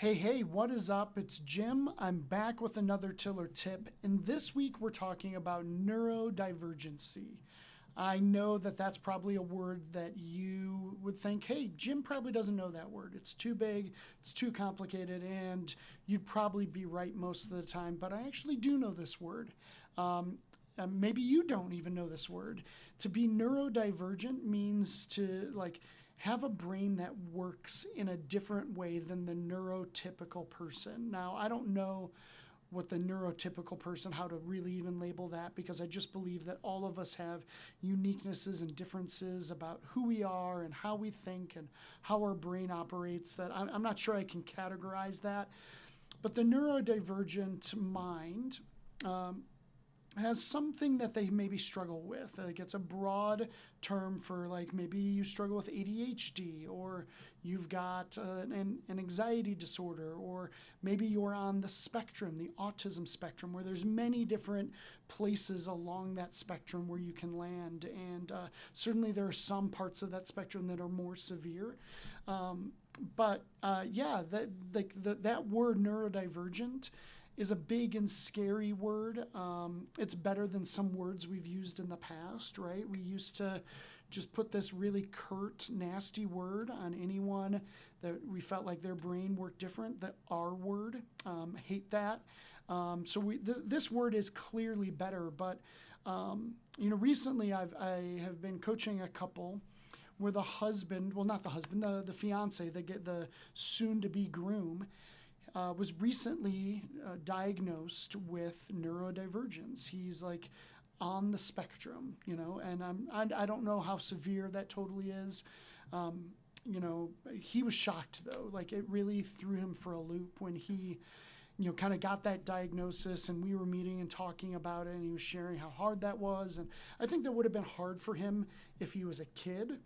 Hey, what is up? It's Jim. I'm back with another Tiller tip, and this week we're talking about neurodivergency. I know that that's probably a word that you would think, hey, Jim probably doesn't know that word. It's too big, it's too complicated, and you'd probably be right most of the time, but I actually do know this word. Maybe you don't even know this word. To be neurodivergent means to have a brain that works in a different way than the neurotypical person. Now, I don't know what the neurotypical person, how to really even label that, because I just believe that all of us have uniquenesses and differences about who we are and how we think and how our brain operates, that I'm not sure I can categorize that. But the neurodivergent mind has something that they maybe struggle with. Like, it's a broad term for, like, maybe you struggle with ADHD, or you've got an anxiety disorder, or maybe you're on the spectrum, the autism spectrum, where there's many different places along that spectrum where you can land. And certainly there are some parts of that spectrum that are more severe. But that word neurodivergent is a big and scary word. It's better than some words we've used in the past, right? We used to just put this really curt, nasty word on anyone that we felt like their brain worked different, the R word. Hate that. This word is clearly better, but recently I have been coaching a couple where the husband, well, not the husband, the fiance, the soon-to-be groom, was recently diagnosed with neurodivergence. He's like on the spectrum, and I don't know how severe that totally is. He was shocked though. Like, it really threw him for a loop when he, kind of got that diagnosis, and we were meeting and talking about it, and he was sharing how hard that was. And I think that would have been hard for him if he was a kid.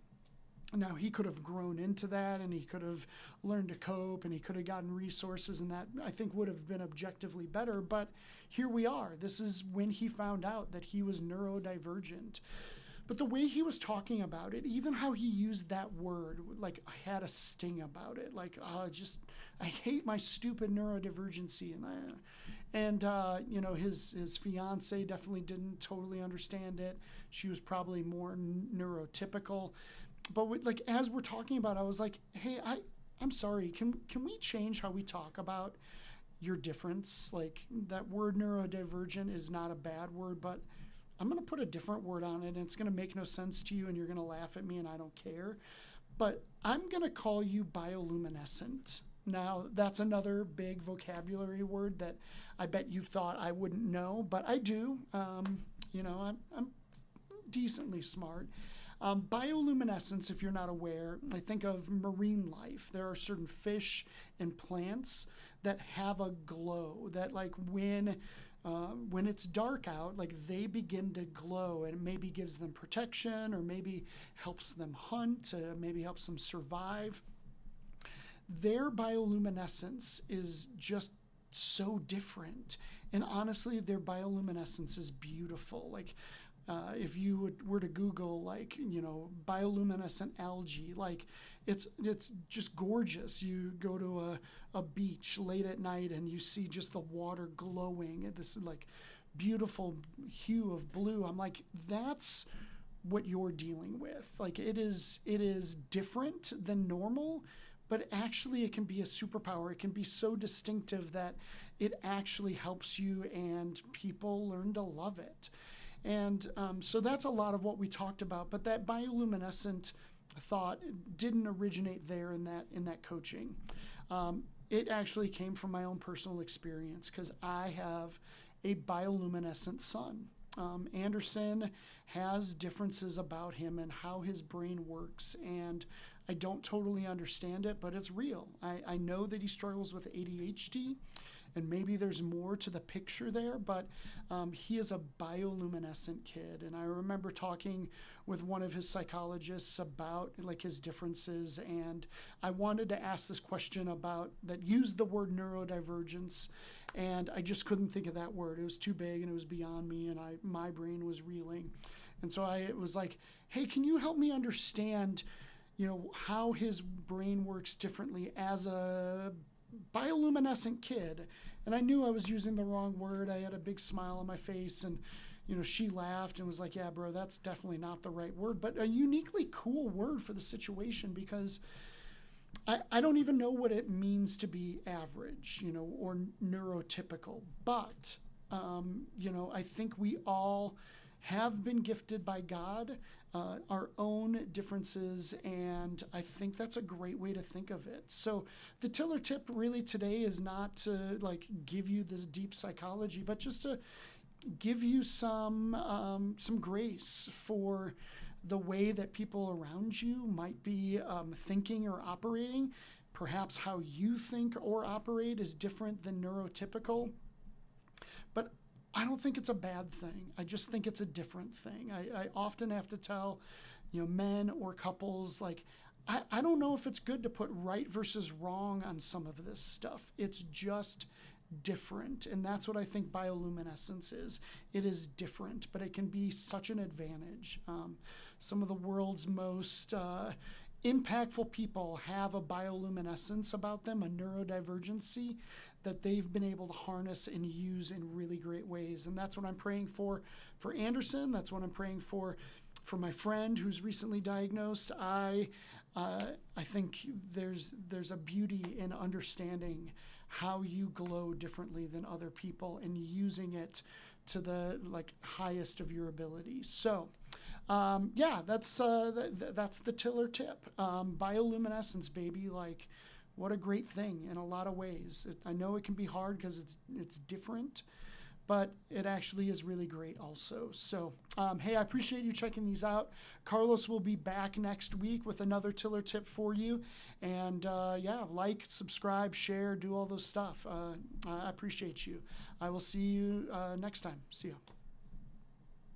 Now, he could have grown into that, and he could have learned to cope, and he could have gotten resources, and that, I think, would have been objectively better. But here we are. This is when he found out that he was neurodivergent. But the way he was talking about it, even how he used that word, like, had a sting about it. Like, I hate my stupid neurodivergency. And his fiance definitely didn't totally understand it. She was probably more neurotypical. But as we're talking about it, I was like, hey, I'm sorry. Can we change how we talk about your difference? Like, that word neurodivergent is not a bad word, but I'm going to put a different word on it, and it's going to make no sense to you, and you're going to laugh at me, and I don't care. But I'm going to call you bioluminescent. Now, that's another big vocabulary word that I bet you thought I wouldn't know, but I do. I'm decently smart. Bioluminescence, if you're not aware, I think of marine life. There are certain fish and plants that have a glow that, like, when it's dark out, like, they begin to glow, and it maybe gives them protection, or maybe helps them hunt, maybe helps them survive. Their bioluminescence is just so different. And honestly, their bioluminescence is beautiful. Like, if you were to Google, bioluminescent algae, like, it's just gorgeous. You go to a beach late at night, and you see just the water glowing at this, like, beautiful hue of blue. I'm like, that's what you're dealing with. Like, it is different than normal, but actually it can be a superpower. It can be so distinctive that it actually helps you, and people learn to love it. And so that's a lot of what we talked about. But that bioluminescent thought didn't originate there in that coaching. It actually came from my own personal experience, because I have a bioluminescent son. Anderson has differences about him and how his brain works, and I don't totally understand it, but it's real. I know that he struggles with ADHD, and maybe there's more to the picture there, but he is a bioluminescent kid. And I remember talking with one of his psychologists about, like, his differences, and I wanted to ask this question about that used the word neurodivergence, and I just couldn't think of that word. It was too big, and it was beyond me, and my brain was reeling. And so I was like, hey, can you help me understand how his brain works differently as a bioluminescent kid. And I knew I was using the wrong word. I had a big smile on my face, and she laughed and was like, yeah, bro, that's definitely not the right word, but a uniquely cool word for the situation, because I don't even know what it means to be average, or neurotypical. But, I think we all have been gifted by God, our own differences, and I think that's a great way to think of it. So the tiller tip really today is not to give you this deep psychology, but just to give you some grace for the way that people around you might be thinking or operating. Perhaps how you think or operate is different than neurotypical. But I don't think it's a bad thing. I just think it's a different thing. I often have to tell, men or couples, I don't know if it's good to put right versus wrong on some of this stuff. It's just different. And that's what I think bioluminescence is. It is different, but it can be such an advantage. Some of the world's most impactful people have a bioluminescence about them, a neurodivergency that they've been able to harness and use in really great ways. And that's what I'm praying for Anderson. That's what I'm praying for my friend who's recently diagnosed. I think there's a beauty in understanding how you glow differently than other people and using it to the highest of your abilities. So that's the tiller tip. Bioluminescence, baby. What a great thing in a lot of ways. I know it can be hard because it's different, but it actually is really great also. So, hey, I appreciate you checking these out. Carlos will be back next week with another tiller tip for you. And subscribe, share, do all those stuff. I appreciate you. I will see you next time. See you.